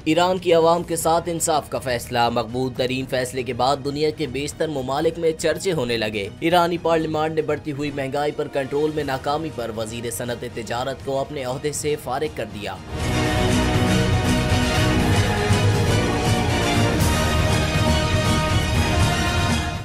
Iran की आवाम के साथ इंसाफ का फैसला। मकबूल तरीन फैसले के बाद दुनिया के बेशतर ममालिक में चर्चे होने लगे। ईरानी पार्लियामेंट ने बढ़ती हुई महंगाई पर कंट्रोल में नाकामी पर वजीर सनअत तिजारत को अपने ओहदे से फारिग कर दिया।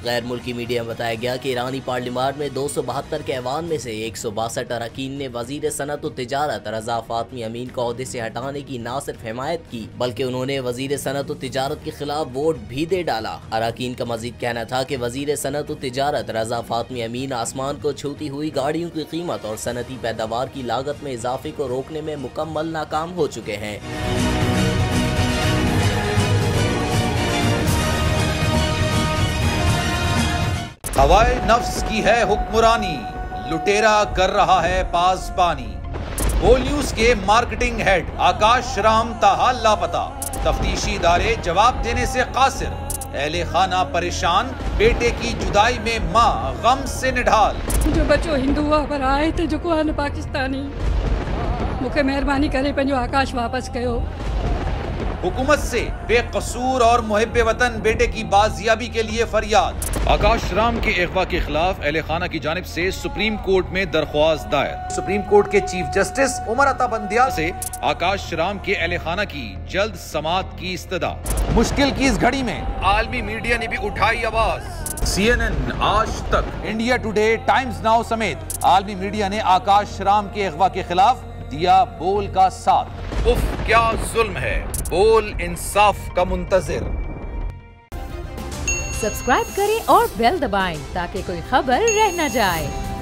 गैर मुल्की मीडिया में बताया गया कि ईरानी पार्लियामेंट में 272 के ऐवान में से 162 अरकान ने वजीर सनअत व तिजारत रजा फातमी अमीन को ओहदे से हटाने की न सिर्फ हिमायत की बल्कि उन्होंने वजीर सनअत व तिजारत के खिलाफ वोट भी दे डाला। अरकान का मजीद कहना था कि वजीर सनअत व तिजारत रजा फातमी अमीन आसमान को छूती हुई गाड़ियों की कीमत और सनती पैदावार की लागत में इजाफे को रोकने में मुकम्मल नाकाम हो चुके हैं। हवाए नफ्स की है हुक्मरानी, लुटेरा कर रहा है पासबानी। बोल न्यूज के मार्केटिंग हेड आकाश राम ताहाल लापता, तफ्तीशी इदारे जवाब देने से कासिर। अहले खाना परेशान, बेटे की जुदाई में माँ गम से निढाल। जो बच्चो हिंदू हुआ पर आए थे जो को पाकिस्तानी, मुझे मेहरबानी करे पंजो आकाश वापस कयो। हुकूमत से बेकसूर और मुहिब्बे वतन बेटे की बाजियाबी के लिए फरियाद। आकाश राम के अगवा के खिलाफ अहले खाना की जानिब से सुप्रीम कोर्ट में दरख्वास्त दायर। सुप्रीम कोर्ट के चीफ जस्टिस उमर अता बंदियाल से आकाश राम के अहले खाना की जल्द समाअत की इस्तदा। मुश्किल की इस घड़ी में आलमी मीडिया ने भी उठाई आवाज। CNN, आज तक, इंडिया टुडे, टाइम्स नाउ समेत आलमी मीडिया ने आकाश राम के अगवा के खिलाफ दिया बोल का साथ। उफ क्या जुल्म है, बोल इंसाफ का मुंतजिर। सब्सक्राइब करें और बेल दबाएं ताकि कोई खबर रह न जाए।